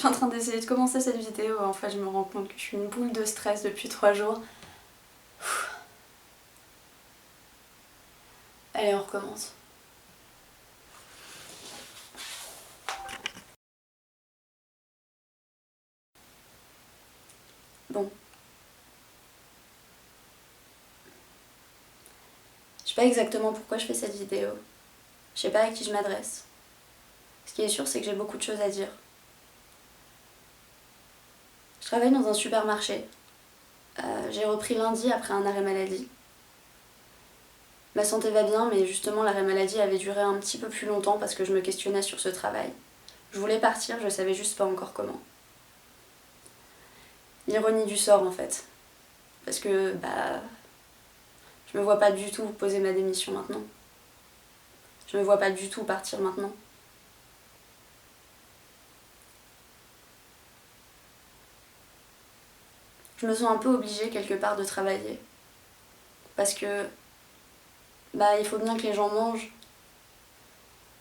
suis en train d'essayer de commencer cette vidéo, en fait je me rends compte que je suis une boule de stress depuis 3 jours. Allez, on recommence. Bon. Je sais pas exactement pourquoi je fais cette vidéo. Je sais pas à qui je m'adresse. Ce qui est sûr, c'est que j'ai beaucoup de choses à dire. Je travaille dans un supermarché. J'ai repris lundi après un arrêt maladie. Ma santé va bien, mais justement l'arrêt maladie avait duré un petit peu plus longtemps parce que je me questionnais sur ce travail. Je voulais partir, je savais juste pas encore comment. L'ironie du sort en fait. Parce que je me vois pas du tout poser ma démission maintenant. Je me vois pas du tout partir maintenant. Je me sens un peu obligée quelque part de travailler. Parce que il faut bien que les gens mangent.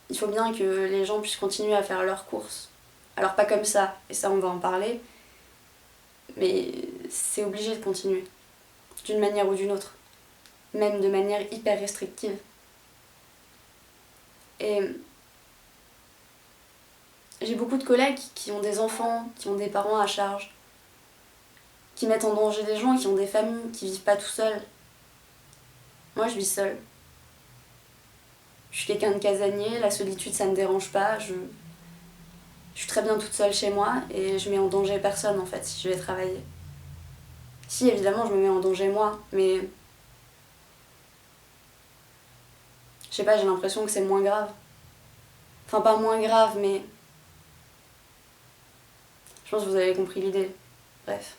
Il faut bien que les gens puissent continuer à faire leurs courses. Alors pas comme ça, et ça on va en parler, mais c'est obligé de continuer. D'une manière ou d'une autre. Même de manière hyper restrictive. Et j'ai beaucoup de collègues qui ont des enfants, qui ont des parents à charge, qui mettent en danger des gens, qui ont des familles, qui vivent pas tout seuls. Moi je vis seule. Je suis quelqu'un de casanier, la solitude ça me dérange pas, je suis très bien toute seule chez moi et je mets en danger personne en fait si je vais travailler. Si évidemment je me mets en danger moi, mais je sais pas, j'ai l'impression que c'est moins grave. Enfin pas moins grave, mais je pense que vous avez compris l'idée. Bref.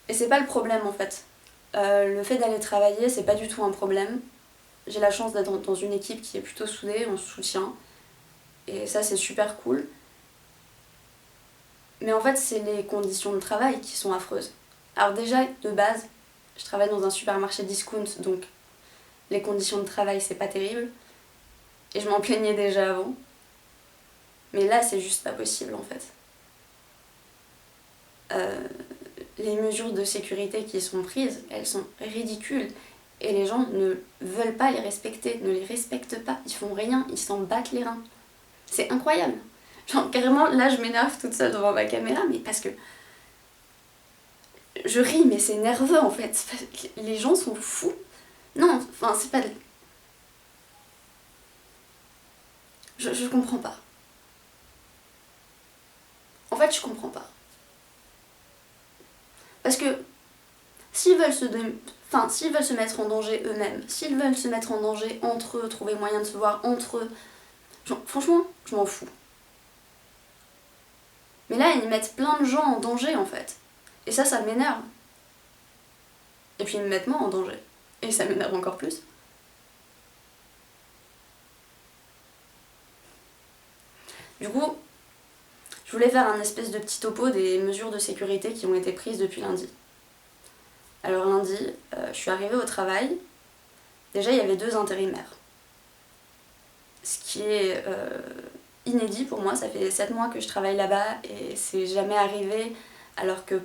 Et c'est pas le problème en fait. Le fait d'aller travailler, c'est pas du tout un problème. J'ai la chance d'être dans une équipe qui est plutôt soudée, on se soutient. Et ça, c'est super cool. Mais en fait, c'est les conditions de travail qui sont affreuses. Alors déjà, de base, je travaille dans un supermarché discount, donc les conditions de travail, c'est pas terrible. Et je m'en plaignais déjà avant. Mais là, c'est juste pas possible en fait. Les mesures de sécurité qui sont prises, elles sont ridicules. Et les gens ne veulent pas les respecter, ne les respectent pas. Ils font rien, ils s'en battent les reins. C'est incroyable. Genre carrément, là je m'énerve toute seule devant ma caméra, mais parce que je ris, mais c'est nerveux en fait. Les gens sont fous. Non, enfin c'est pas... Je comprends pas. En fait, je comprends pas. Parce que s'ils veulent s'ils veulent se mettre en danger eux-mêmes, s'ils veulent se mettre en danger entre eux, trouver moyen de se voir entre eux, franchement, je m'en fous. Mais là, ils mettent plein de gens en danger en fait. Et ça m'énerve. Et puis ils me mettent moi en danger. Et ça m'énerve encore plus. Du coup, je voulais faire un espèce de petit topo des mesures de sécurité qui ont été prises depuis lundi. Alors lundi, je suis arrivée au travail. Déjà, il y avait 2 intérimaires. Ce qui est inédit pour moi, ça fait 7 mois que je travaille là-bas et c'est jamais arrivé alors que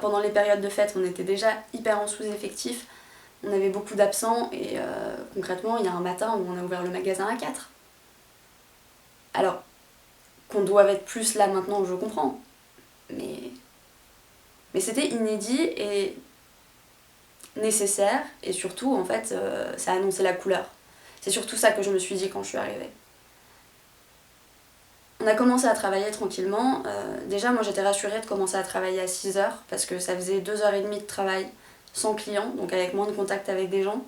pendant les périodes de fête, on était déjà hyper en sous-effectif. On avait beaucoup d'absents et concrètement, il y a un matin où on a ouvert le magasin à 4. Alors, qu'on doive être plus là maintenant, je comprends. Mais c'était inédit et nécessaire et surtout, en fait, ça annonçait la couleur. C'est surtout ça que je me suis dit quand je suis arrivée. On a commencé à travailler tranquillement. Déjà, moi j'étais rassurée de commencer à travailler à 6h parce que ça faisait 2h30 de travail sans clients, donc avec moins de contact avec des gens.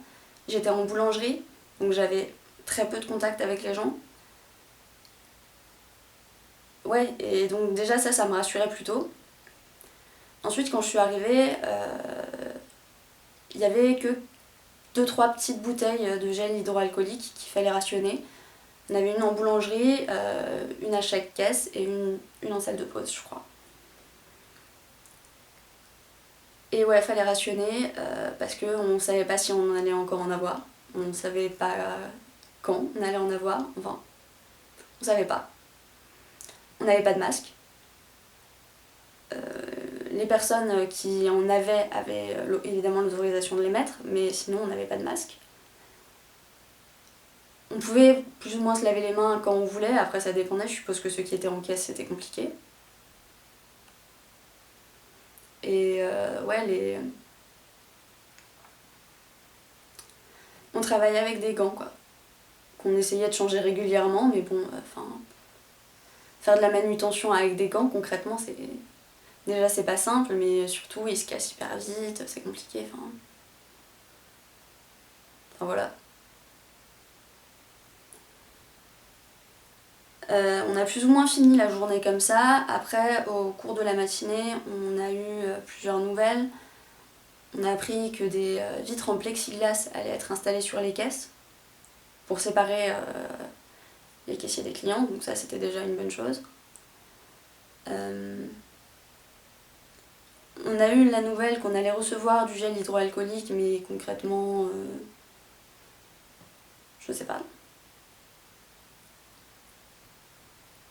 J'étais en boulangerie, donc j'avais très peu de contact avec les gens. Ouais, et donc déjà ça me rassurait plutôt. Ensuite, quand je suis arrivée, il y avait que 2-3 petites bouteilles de gel hydroalcoolique qu'il fallait rationner. On avait une en boulangerie, une à chaque caisse et une en salle de pause, je crois. Et ouais, il fallait rationner parce qu'on ne savait pas si on allait encore en avoir. On ne savait pas quand on allait en avoir. Enfin, on ne savait pas. n'avait pas de masque. Les personnes qui en avaient évidemment l'autorisation de les mettre, mais sinon on n'avait pas de masque. On pouvait plus ou moins se laver les mains quand on voulait, après ça dépendait, je suppose que ceux qui étaient en caisse c'était compliqué. Et ouais, on travaillait avec des gants quoi, qu'on essayait de changer régulièrement, mais bon, faire de la manutention avec des gants concrètement déjà c'est pas simple, mais surtout ils se cassent hyper vite, c'est compliqué, enfin voilà. On a plus ou moins fini la journée comme ça. Après, au cours de la matinée, on a eu plusieurs nouvelles. On a appris que des vitres en plexiglas allaient être installées sur les caisses pour séparer les caissiers des clients, donc ça c'était déjà une bonne chose. On a eu la nouvelle qu'on allait recevoir du gel hydroalcoolique, mais concrètement, je sais pas.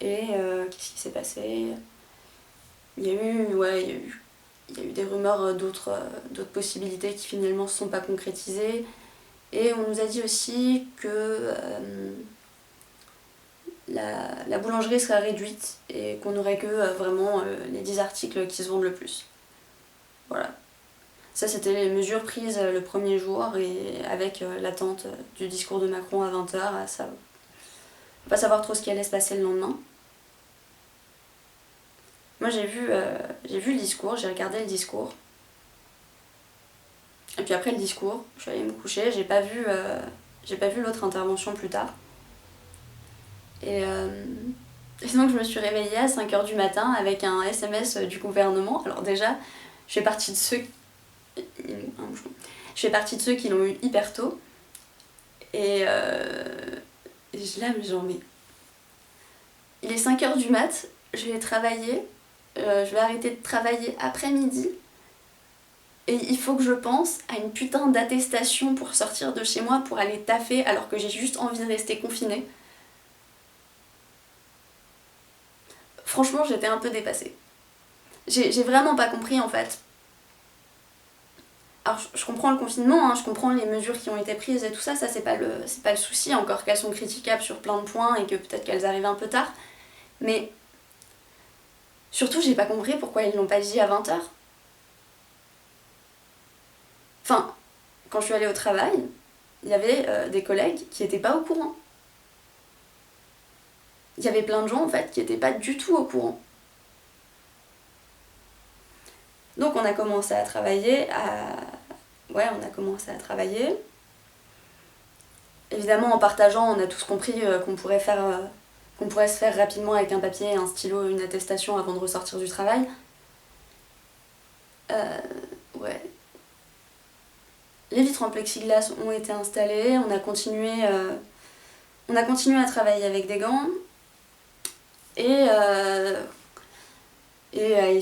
Et qu'est-ce qui s'est passé ? Il y a eu des rumeurs d'autres possibilités qui finalement ne se sont pas concrétisées. Et on nous a dit aussi que la boulangerie serait réduite et qu'on n'aurait que vraiment les 10 articles qui se vendent le plus. Voilà. Ça, c'était les mesures prises le premier jour et avec l'attente du discours de Macron à 20h. Ça, pas savoir trop ce qui allait se passer le lendemain. Moi j'ai vu le discours, j'ai regardé le discours. Et puis après le discours, je suis allée me coucher, j'ai pas vu l'autre intervention plus tard. Et donc je me suis réveillée à 5h du matin avec un SMS du gouvernement. Alors déjà, je fais partie de ceux qui l'ont eu hyper tôt. Et je là, mais genre, mais il est 5h du mat, je vais travailler, je vais arrêter de travailler après-midi. Et il faut que je pense à une putain d'attestation pour sortir de chez moi, pour aller taffer, alors que j'ai juste envie de rester confinée. Franchement, j'étais un peu dépassée. J'ai vraiment pas compris en fait. Alors je comprends le confinement, hein, je comprends les mesures qui ont été prises et tout ça, c'est pas le souci, encore qu'elles sont critiquables sur plein de points et que peut-être qu'elles arrivent un peu tard. Mais surtout, j'ai pas compris pourquoi ils l'ont pas dit à 20h. Enfin, quand je suis allée au travail, il y avait des collègues qui étaient pas au courant. Il y avait plein de gens en fait qui étaient pas du tout au courant. Donc on a commencé à travailler Évidemment en partageant, on a tous compris qu'on pourrait se faire rapidement avec un papier, un stylo, une attestation avant de ressortir du travail. Ouais. Les vitres en plexiglas ont été installées, on a continué à travailler avec des gants et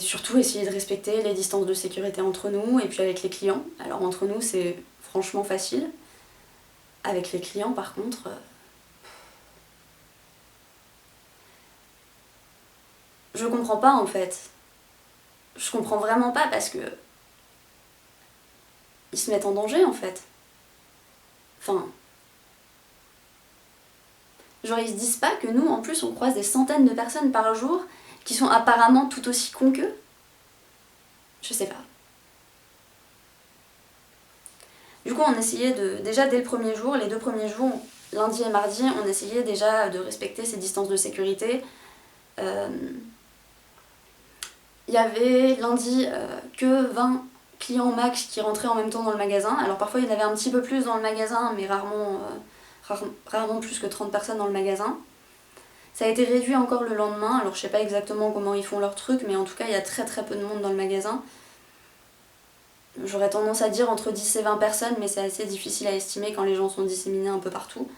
surtout essayer de respecter les distances de sécurité entre nous et puis avec les clients. Alors entre nous c'est franchement facile. Avec les clients par contre, je comprends pas en fait. Je comprends vraiment pas parce que ils se mettent en danger en fait. Enfin, genre ils se disent pas que nous en plus on croise des centaines de personnes par jour qui sont apparemment tout aussi cons qu'eux. Je sais pas. Du coup on essayait déjà dès le premier jour, les 2 premiers jours, lundi et mardi, on essayait déjà de respecter ces distances de sécurité. Il y avait lundi que 20 clients max qui rentraient en même temps dans le magasin. Alors parfois il y en avait un petit peu plus dans le magasin, mais rarement plus que 30 personnes dans le magasin. Ça a été réduit encore le lendemain, alors je sais pas exactement comment ils font leur truc, mais en tout cas il y a très très peu de monde dans le magasin. J'aurais tendance à dire entre 10 et 20 personnes, mais c'est assez difficile à estimer quand les gens sont disséminés un peu partout.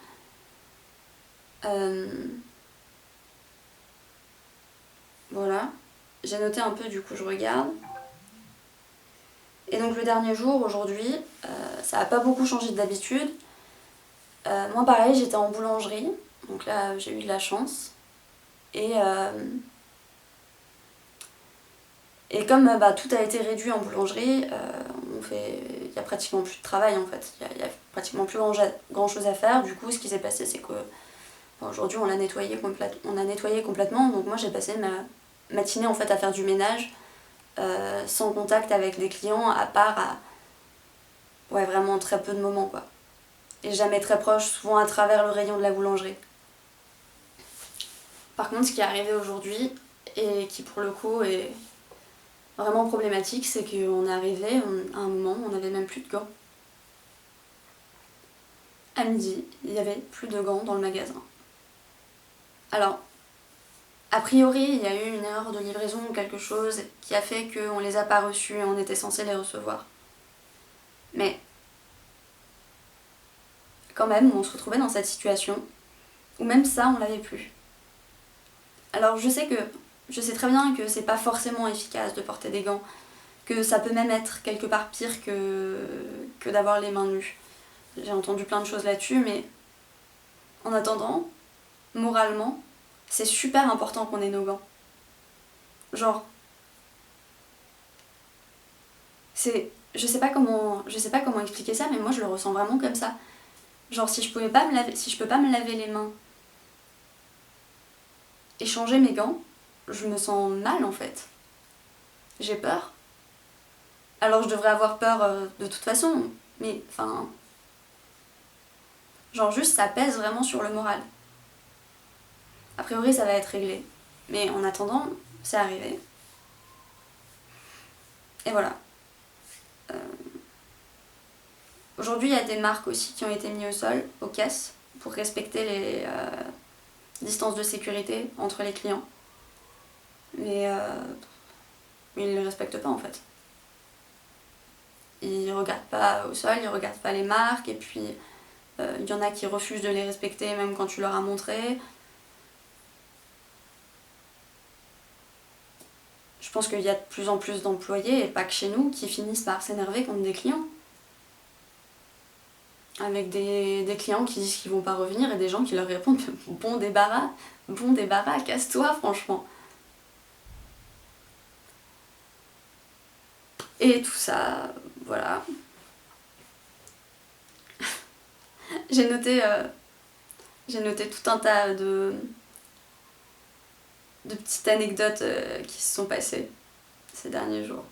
Voilà. J'ai noté un peu, du coup je regarde. Et donc le dernier jour, aujourd'hui, ça n'a pas beaucoup changé d'habitude. Moi pareil, j'étais en boulangerie, donc là j'ai eu de la chance. Et Et comme tout a été réduit en boulangerie, il y a pratiquement plus de travail en fait. Il y a pratiquement plus grand chose à faire. Du coup, ce qui s'est passé, c'est que aujourd'hui, on a nettoyé complètement. Donc moi, j'ai passé ma matinée en fait à faire du ménage, sans contact avec des clients, à part vraiment très peu de moments quoi. Et jamais très proche, souvent à travers le rayon de la boulangerie. Par contre, ce qui est arrivé aujourd'hui, et qui pour le coup est vraiment problématique, c'est qu'on est arrivé à un moment où on n'avait même plus de gants. À midi, il n'y avait plus de gants dans le magasin. Alors, a priori, il y a eu une erreur de livraison ou quelque chose qui a fait qu'on les a pas reçus et on était censé les recevoir. Mais quand même, on se retrouvait dans cette situation où même ça, on l'avait plus. Alors je sais très bien que c'est pas forcément efficace de porter des gants, que ça peut même être quelque part pire que d'avoir les mains nues. J'ai entendu plein de choses là-dessus, mais en attendant, moralement, c'est super important qu'on ait nos gants. Genre, je sais pas comment expliquer ça, mais moi je le ressens vraiment comme ça. Genre si je peux pas me laver les mains et changer mes gants, je me sens mal en fait. J'ai peur. Alors je devrais avoir peur de toute façon, mais enfin, genre juste ça pèse vraiment sur le moral. A priori ça va être réglé, mais en attendant, c'est arrivé. Et voilà. Aujourd'hui, il y a des marques aussi qui ont été mises au sol, aux caisses, pour respecter les distances de sécurité entre les clients. Mais ils ne les respectent pas en fait. Ils regardent pas au sol, ils regardent pas les marques, et puis il y en a qui refusent de les respecter même quand tu leur as montré. Je pense qu'il y a de plus en plus d'employés, et pas que chez nous, qui finissent par s'énerver contre des clients. Avec des clients qui disent qu'ils vont pas revenir et des gens qui leur répondent bon débarras, casse-toi franchement. Et tout ça, voilà. J'ai noté tout un tas de petites anecdotes qui se sont passées ces derniers jours.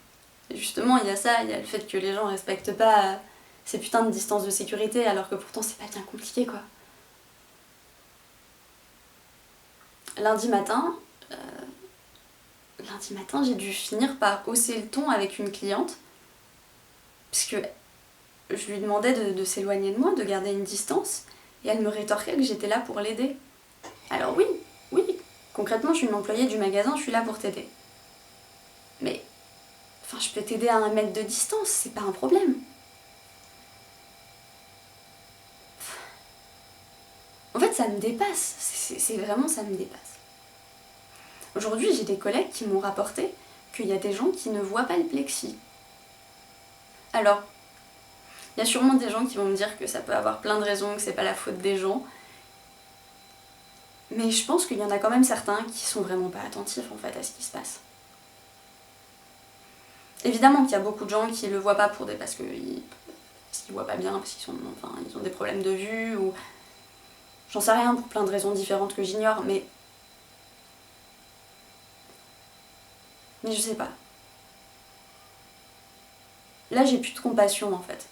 Et justement, il y a ça, il y a le fait que les gens respectent pas ces putains de distances de sécurité, alors que pourtant c'est pas bien compliqué quoi. Lundi matin, j'ai dû finir par hausser le ton avec une cliente, puisque je lui demandais de s'éloigner de moi, de garder une distance, et elle me rétorquait que j'étais là pour l'aider. Alors oui, concrètement je suis une employée du magasin, je suis là pour t'aider. Mais, enfin je peux t'aider à 1 mètre de distance, c'est pas un problème. En fait ça me dépasse, c'est vraiment ça me dépasse. Aujourd'hui j'ai des collègues qui m'ont rapporté qu'il y a des gens qui ne voient pas le plexi. Alors, il y a sûrement des gens qui vont me dire que ça peut avoir plein de raisons, que c'est pas la faute des gens. Mais je pense qu'il y en a quand même certains qui sont vraiment pas attentifs en fait à ce qui se passe. Évidemment qu'il y a beaucoup de gens qui le voient pas parce qu'ils voient pas bien, parce ils ont des problèmes de vue, ou j'en sais rien, pour plein de raisons différentes que j'ignore, mais je sais pas. Là j'ai plus de compassion en fait.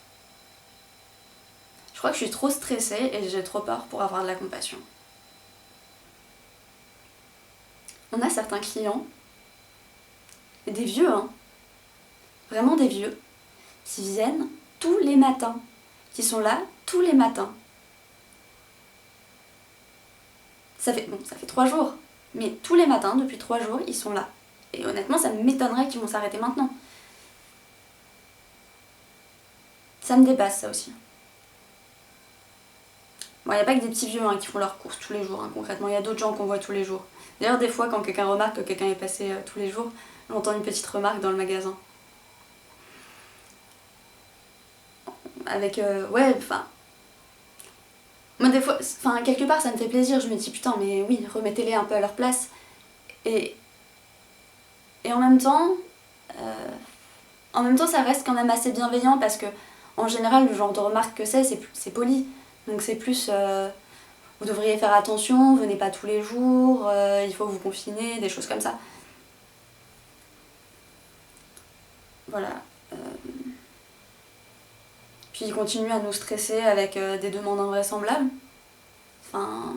Je crois que je suis trop stressée et j'ai trop peur pour avoir de la compassion. On a certains clients, des vieux vraiment des vieux, qui viennent tous les matins, qui sont là tous les matins. Ça fait 3 jours, mais tous les matins, depuis 3 jours, ils sont là. Et honnêtement, ça m'étonnerait qu'ils vont s'arrêter maintenant. Ça me dépasse, ça aussi. Bon, il n'y a pas que des petits vieux qui font leurs courses tous les jours, concrètement. Il y a d'autres gens qu'on voit tous les jours. D'ailleurs, des fois, quand quelqu'un remarque que quelqu'un est passé tous les jours, j'entends une petite remarque dans le magasin. Avec, moi, des fois, quelque part, ça me fait plaisir. Je me dis, putain, mais oui, remettez-les un peu à leur place. Et en même temps, En même temps, ça reste quand même assez bienveillant parce que, en général, le genre de remarque que c'est poli. Donc c'est plus vous devriez faire attention, venez pas tous les jours, il faut vous confiner, des choses comme ça. Voilà. Puis il continue à nous stresser avec des demandes invraisemblables. Enfin.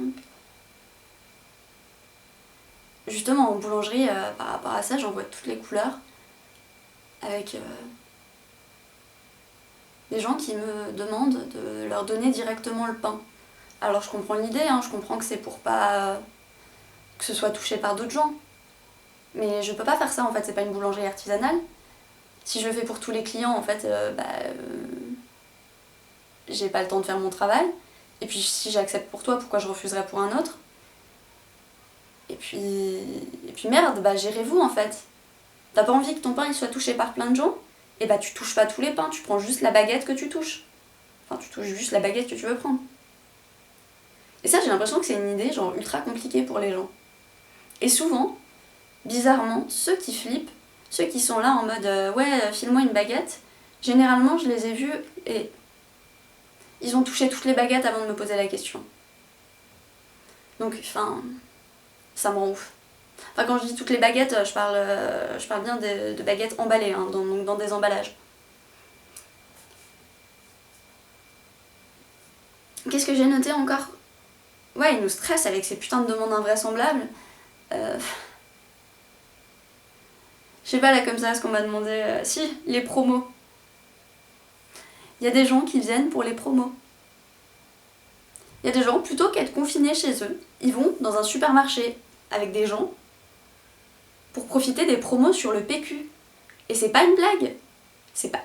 Justement, en boulangerie, par rapport à ça, j'en vois toutes les couleurs. Avec des gens qui me demandent de leur donner directement le pain. Alors je comprends l'idée, hein, je comprends que c'est pour pas que ce soit touché par d'autres gens. Mais je peux pas faire ça en fait, c'est pas une boulangerie artisanale. Si je le fais pour tous les clients, en fait, j'ai pas le temps de faire mon travail. Et puis si j'accepte pour toi, pourquoi je refuserais pour un autre? Et puis merde, gérez-vous en fait. T'as pas envie que ton pain il soit touché par plein de gens? Et tu touches pas tous les pains, tu prends juste la baguette que tu touches. Enfin, tu touches juste la baguette que tu veux prendre. Et ça, j'ai l'impression que c'est une idée genre ultra compliquée pour les gens. Et souvent, bizarrement, ceux qui flippent, ceux qui sont là en mode ouais, file-moi une baguette, généralement je les ai vus et ils ont touché toutes les baguettes avant de me poser la question. Donc, enfin, ça me rend ouf. Enfin, quand je dis toutes les baguettes, je parle bien de baguettes emballées, hein, donc dans des emballages. Qu'est-ce que j'ai noté encore? Ouais, il nous stresse avec ces putains de demandes invraisemblables. Je sais pas là comme ça ce qu'on m'a demandé. Si, les promos. Il y a des gens qui viennent pour les promos. Il y a des gens, plutôt qu'être confinés chez eux, ils vont dans un supermarché avec des gens pour profiter des promos sur le PQ. Et c'est pas une blague. C'est pas.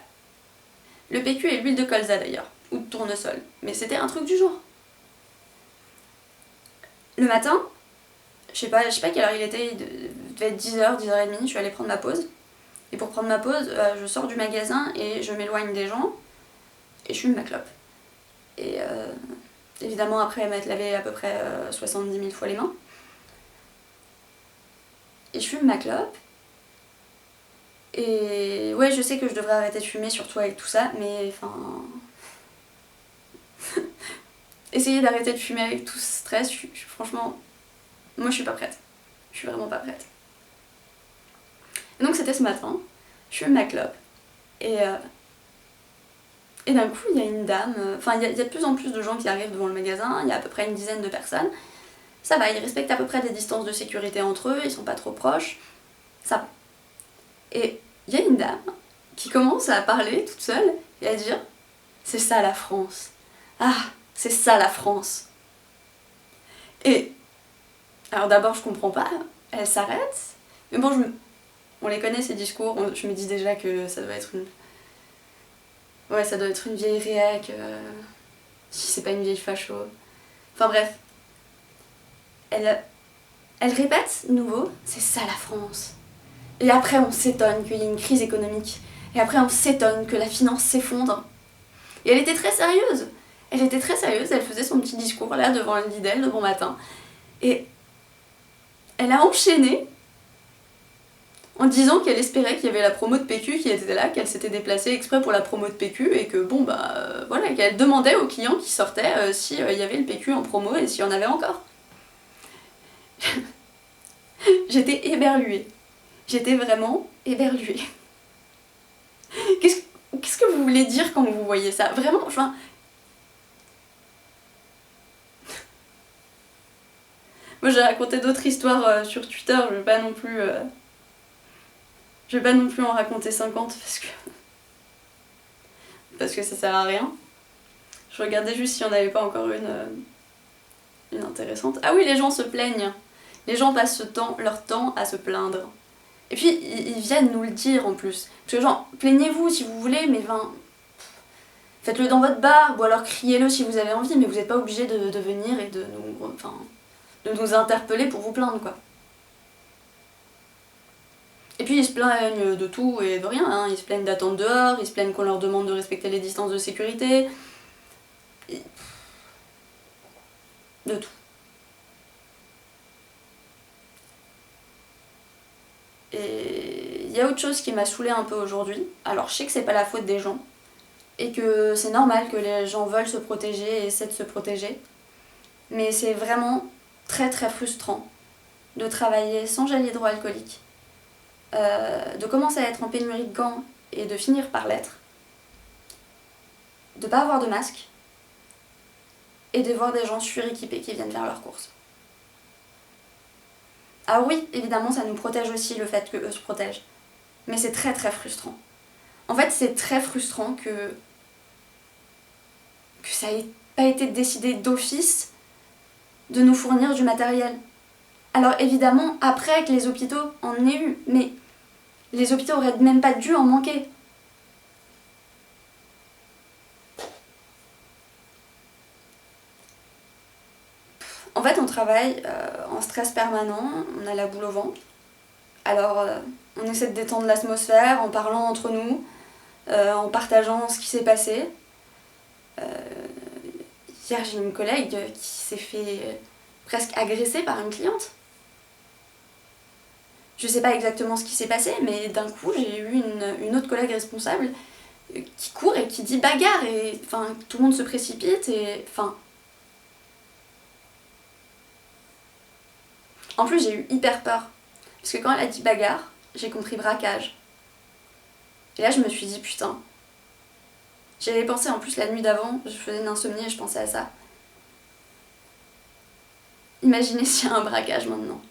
Le PQ est l'huile de colza d'ailleurs, ou de tournesol. Mais c'était un truc du genre. Le matin, je sais pas quelle heure il était, il devait être 10h, 10h30, je suis allée prendre ma pause. Et pour prendre ma pause, je sors du magasin et je m'éloigne des gens et je fume ma clope. Et évidemment, après m'être lavé à peu près 70 000 fois les mains. Et je fume ma clope. Et ouais, je sais que je devrais arrêter de fumer, surtout avec tout ça, mais enfin. Essayer d'arrêter de fumer avec tout ce stress, franchement, moi je suis pas prête. Je suis vraiment pas prête. Et donc c'était ce matin, je fume ma clope. Et d'un coup, il y a une dame, enfin il y a de plus en plus de gens qui arrivent devant le magasin, il y a à peu près une dizaine de personnes. Ça va, ils respectent à peu près des distances de sécurité entre eux, ils sont pas trop proches, ça va. Et il y a une dame qui commence à parler toute seule et à dire « C'est ça la France. Ah, c'est ça la France. » Et alors d'abord je comprends pas, elle s'arrête, mais bon, on les connaît ces discours, je me dis déjà que ça doit être une... Ouais, ça doit être une vieille réac, si c'est pas une vieille facho. Enfin bref. Elle répète, nouveau, c'est ça la France. Et après on s'étonne qu'il y ait une crise économique. Et après on s'étonne que la finance s'effondre. Et elle était très sérieuse. Elle était très sérieuse, elle faisait son petit discours là devant le Lidl de bon matin. Et elle a enchaîné en disant qu'elle espérait qu'il y avait la promo de PQ qui était là, qu'elle s'était déplacée exprès pour la promo de PQ et que bon voilà, qu'elle demandait aux clients qui sortaient s'il y avait le PQ en promo et s'il y en avait encore. J'étais éberluée. J'étais vraiment éberluée. Qu'est-ce que vous voulez dire quand vous voyez ça? Vraiment, enfin... Moi j'ai raconté d'autres histoires sur Twitter, je vais pas non plus en raconter 50 parce que ça sert à rien. Je regardais juste s'il n'y en avait pas encore une intéressante. Ah oui, les gens se plaignent. Les gens passent leur temps à se plaindre. Et puis ils viennent nous le dire en plus. Parce que genre, plaignez-vous si vous voulez, mais faites-le dans votre bar, ou alors criez-le si vous avez envie, mais vous n'êtes pas obligé de venir et de nous interpeller pour vous plaindre, quoi. Et puis ils se plaignent de tout et de rien, hein. Ils se plaignent d'attendre dehors, ils se plaignent qu'on leur demande de respecter les distances de sécurité. De tout. Et il y a autre chose qui m'a saoulée un peu aujourd'hui. Alors je sais que c'est pas la faute des gens, et que c'est normal que les gens veulent se protéger et essaient de se protéger. Mais c'est vraiment très très frustrant de travailler sans gel hydroalcoolique, de commencer à être en pénurie de gants et de finir par l'être, de pas avoir de masque, et de voir des gens suréquipés qui viennent faire leurs courses. Ah oui, évidemment, ça nous protège aussi le fait qu'eux se protègent. Mais c'est très très frustrant. En fait, c'est très frustrant que ça ait pas été décidé d'office de nous fournir du matériel. Alors évidemment, après que les hôpitaux en aient eu, mais les hôpitaux auraient même pas dû en manquer. En fait, on travaille en stress permanent, on a la boule au ventre. Alors, on essaie de détendre l'atmosphère en parlant entre nous, en partageant ce qui s'est passé. Hier, j'ai une collègue qui s'est fait presque agresser par une cliente. Je sais pas exactement ce qui s'est passé, mais d'un coup, j'ai eu une autre collègue responsable qui court et qui dit bagarre, et enfin, tout le monde se précipite, et enfin... En plus, j'ai eu hyper peur. Parce que quand elle a dit bagarre, j'ai compris braquage. Et là, je me suis dit, putain. J'avais pensé en plus la nuit d'avant, je faisais une insomnie et je pensais à ça. Imaginez s'il y a un braquage maintenant.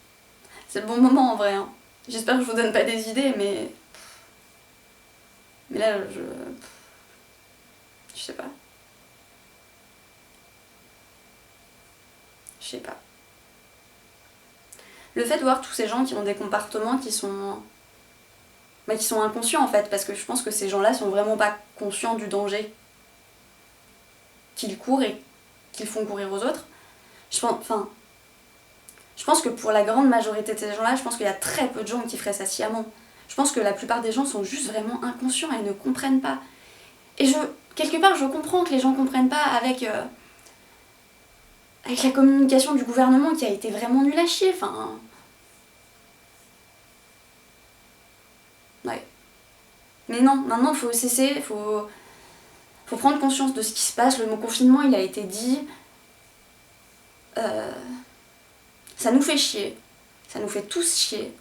C'est le bon moment en vrai. Hein. J'espère que je vous donne pas des idées, mais. Mais là, je sais pas. Je sais pas. Le fait de voir tous ces gens qui ont des comportements qui sont inconscients en fait, parce que je pense que ces gens-là sont vraiment pas conscients du danger qu'ils courent et qu'ils font courir aux autres. Je pense que pour la grande majorité de ces gens-là, je pense qu'il y a très peu de gens qui feraient ça sciemment. Je pense que la plupart des gens sont juste vraiment inconscients et ne comprennent pas. Et quelque part, je comprends que les gens comprennent pas avec la communication du gouvernement qui a été vraiment nulle à chier, enfin... Ouais. Mais non, maintenant, faut cesser, faut prendre conscience de ce qui se passe. Le mot confinement, il a été dit. Ça nous fait chier. Ça nous fait tous chier.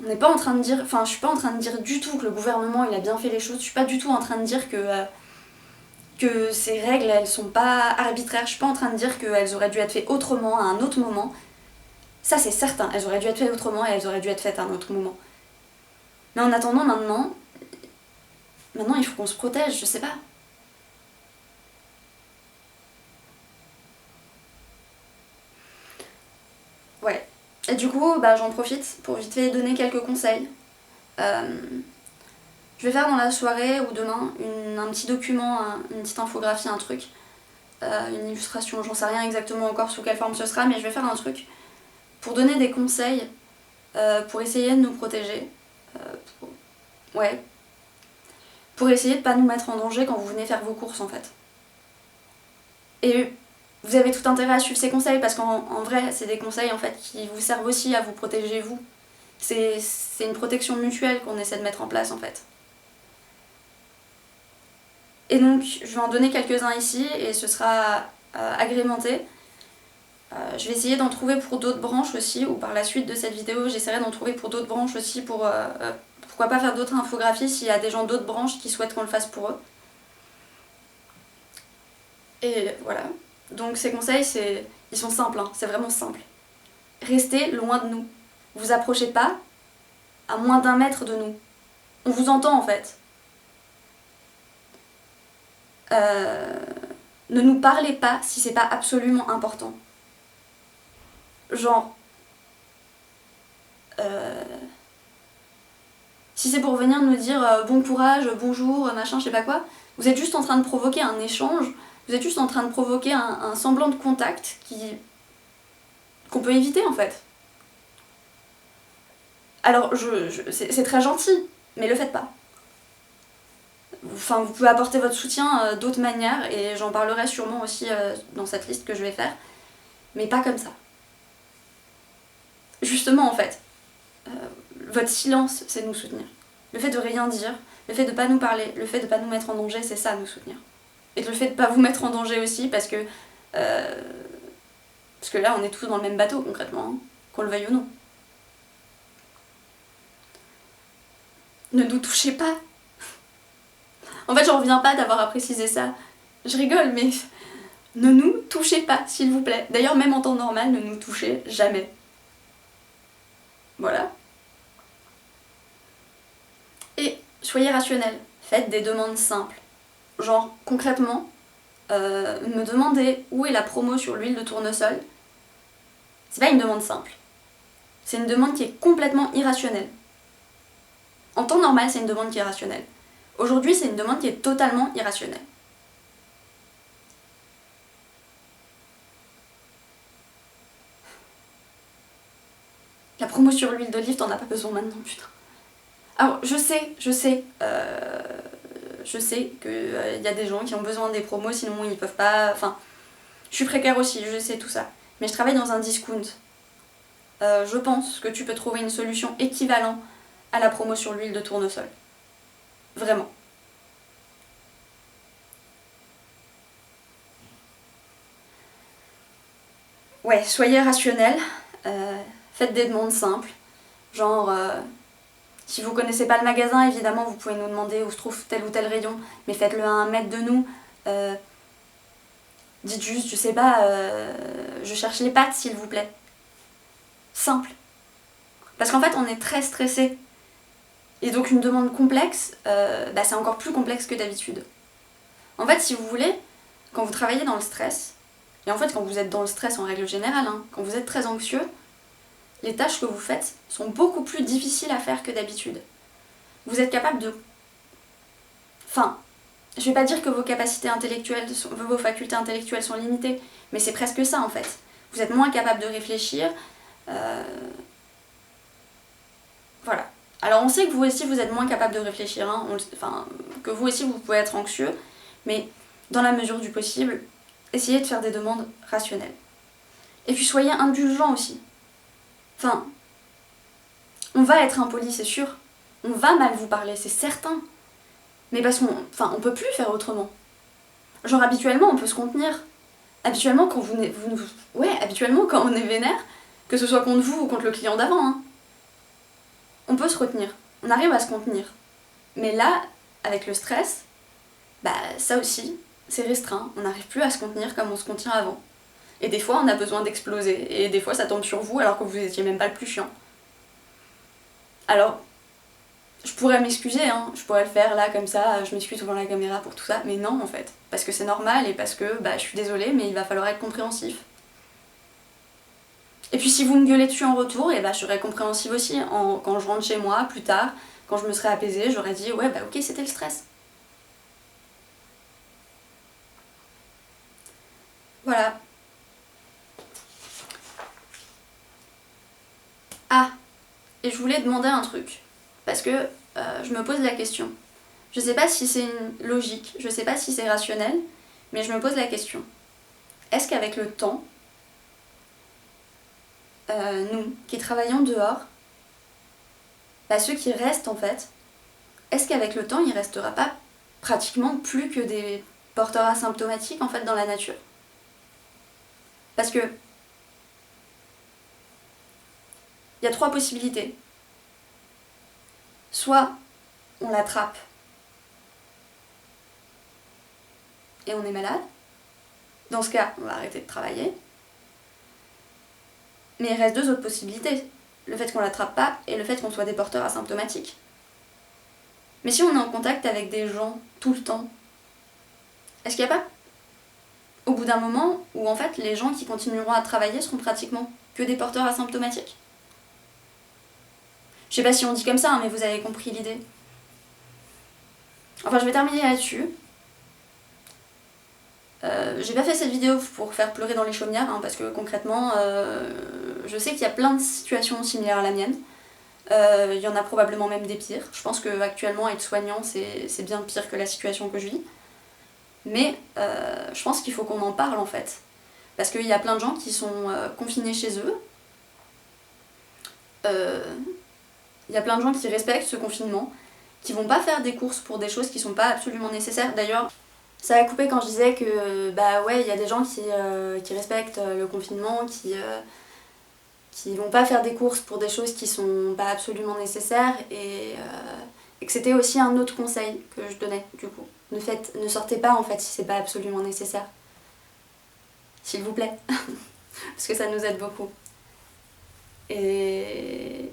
On n'est pas en train de dire... Enfin, je suis pas en train de dire du tout que le gouvernement, il a bien fait les choses. Je suis pas du tout en train de dire que ces règles, elles sont pas arbitraires. Je suis pas en train de dire qu'elles auraient dû être faites autrement, à un autre moment. Ça, c'est certain. Elles auraient dû être faites autrement et elles auraient dû être faites à un autre moment. Mais en attendant, maintenant, il faut qu'on se protège, je sais pas. Ouais. Et du coup, j'en profite pour vite fait donner quelques conseils. Je vais faire dans la soirée ou demain un petit document, une petite infographie, un truc, une illustration, j'en sais rien exactement encore sous quelle forme ce sera, mais je vais faire un truc pour donner des conseils pour essayer de nous protéger. Pour essayer de pas nous mettre en danger quand vous venez faire vos courses en fait. Et vous avez tout intérêt à suivre ces conseils parce qu'en vrai, c'est des conseils en fait qui vous servent aussi à vous protéger vous. C'est une protection mutuelle qu'on essaie de mettre en place en fait. Et donc, je vais en donner quelques-uns ici et ce sera agrémenté. Je vais essayer d'en trouver pour d'autres branches aussi, ou par la suite de cette vidéo, j'essaierai d'en trouver pour d'autres branches aussi pour pourquoi pas faire d'autres infographies s'il y a des gens d'autres branches qui souhaitent qu'on le fasse pour eux. Et voilà. Donc ces conseils, ils sont simples, hein, c'est vraiment simple. Restez loin de nous. Vous approchez pas à moins d'1 mètre de nous. On vous entend en fait. Ne nous parlez pas si c'est pas absolument important. Genre... si c'est pour venir nous dire bon courage, bonjour, machin, je sais pas quoi, vous êtes juste en train de provoquer un échange, vous êtes juste en train de provoquer un semblant de contact qu'on peut éviter en fait. Alors, c'est très gentil, mais le faites pas. Enfin, vous pouvez apporter votre soutien d'autres manières, et j'en parlerai sûrement aussi dans cette liste que je vais faire, mais pas comme ça. Justement, en fait, Votre silence, c'est nous soutenir. Le fait de rien dire, le fait de pas nous parler, le fait de pas nous mettre en danger, c'est ça, nous soutenir. Et le fait de pas vous mettre en danger aussi, parce que là, on est tous dans le même bateau, concrètement, hein, qu'on le veuille ou non. Ne nous touchez pas. En fait, j'en reviens pas d'avoir à préciser ça. Je rigole, mais ne nous touchez pas, s'il vous plaît. D'ailleurs, même en temps normal, ne nous touchez jamais. Voilà. Et soyez rationnel. Faites des demandes simples. Genre, concrètement, me demander où est la promo sur l'huile de tournesol, c'est pas une demande simple. C'est une demande qui est complètement irrationnelle. En temps normal, c'est une demande qui est rationnelle. Aujourd'hui, c'est une demande qui est totalement irrationnelle. La promo sur l'huile d'olive, t'en as pas besoin maintenant, putain. Alors, je sais qu'il y a des gens qui ont besoin des promos, sinon ils peuvent pas... Enfin, je suis précaire aussi, je sais tout ça. Mais je travaille dans un discount. Je pense que tu peux trouver une solution équivalente à la promo sur l'huile de tournesol. Vraiment. Ouais, soyez rationnel. Faites des demandes simples. Genre, si vous connaissez pas le magasin, évidemment, vous pouvez nous demander où se trouve tel ou tel rayon, mais faites-le à 1 mètre de nous. Dites juste, je sais pas, je cherche les pâtes, s'il vous plaît. Simple. Parce qu'en fait, on est très stressé. Et donc, une demande complexe, c'est encore plus complexe que d'habitude. En fait, si vous voulez, quand vous travaillez dans le stress, et en fait, quand vous êtes dans le stress en règle générale, hein, quand vous êtes très anxieux, les tâches que vous faites sont beaucoup plus difficiles à faire que d'habitude. Vous êtes capable de... Enfin, je vais pas dire que vos capacités intellectuelles, vos facultés intellectuelles sont limitées, mais c'est presque ça en fait. Vous êtes moins capable de réfléchir. Voilà. Alors on sait que vous aussi vous êtes moins capable de réfléchir, hein, que vous aussi vous pouvez être anxieux, mais dans la mesure du possible, essayez de faire des demandes rationnelles. Et puis soyez indulgents aussi. Enfin, on va être impoli, c'est sûr. On va mal vous parler, c'est certain. Mais parce on peut plus faire autrement. Genre habituellement, on peut se contenir. Habituellement, habituellement quand on est vénère, que ce soit contre vous ou contre le client d'avant, hein, on peut se retenir. On arrive à se contenir. Mais là, avec le stress, ça aussi, c'est restreint. On n'arrive plus à se contenir comme on se contient avant. Et des fois, on a besoin d'exploser. Et des fois, ça tombe sur vous alors que vous étiez même pas le plus chiant. Alors, je pourrais m'excuser, hein. Je pourrais le faire là, comme ça, je m'excuse devant la caméra pour tout ça. Mais non, en fait. Parce que c'est normal et parce que je suis désolée, mais il va falloir être compréhensif. Et puis si vous me gueulez dessus en retour, je serai compréhensive aussi. Quand je rentre chez moi, plus tard, quand je me serai apaisée, j'aurais dit ouais, ok, c'était le stress. Voilà. Ah, et je voulais demander un truc. Parce que je me pose la question. Je sais pas si c'est une logique, je sais pas si c'est rationnel, mais je me pose la question. Est-ce qu'avec le temps, nous, qui travaillons dehors, ceux qui restent en fait, est-ce qu'avec le temps, il restera pas pratiquement plus que des porteurs asymptomatiques en fait dans la nature? Parce que il y a 3 possibilités. Soit on l'attrape et on est malade. Dans ce cas, on va arrêter de travailler. Mais il reste 2 autres possibilités. Le fait qu'on l'attrape pas et le fait qu'on soit des porteurs asymptomatiques. Mais si on est en contact avec des gens tout le temps, est-ce qu'il n'y a pas au bout d'un moment où en fait les gens qui continueront à travailler seront pratiquement que des porteurs asymptomatiques? Je sais pas si on dit comme ça, hein, mais vous avez compris l'idée. Enfin, je vais terminer là-dessus. J'ai pas fait cette vidéo pour faire pleurer dans les chaumières, hein, parce que concrètement, je sais qu'il y a plein de situations similaires à la mienne. Il y en a probablement même des pires. Je pense qu'actuellement, être soignant, c'est bien pire que la situation que je vis. Mais je pense qu'il faut qu'on en parle en fait. Parce qu'il y a plein de gens qui sont confinés chez eux. Il y a plein de gens qui respectent ce confinement, qui vont pas faire des courses pour des choses qui sont pas absolument nécessaires. D'ailleurs, ça a coupé quand je disais que bah ouais, il y a des gens qui respectent le confinement, qui vont pas faire des courses pour des choses qui sont pas absolument nécessaires et que c'était aussi un autre conseil que je donnais du coup. Ne sortez pas en fait si c'est pas absolument nécessaire. S'il vous plaît. Parce que ça nous aide beaucoup. Et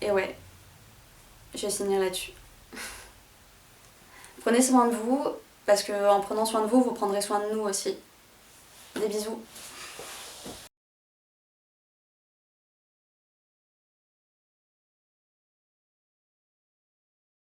ouais, je vais finir là-dessus. Prenez soin de vous, parce qu'en prenant soin de vous, vous prendrez soin de nous aussi. Des bisous.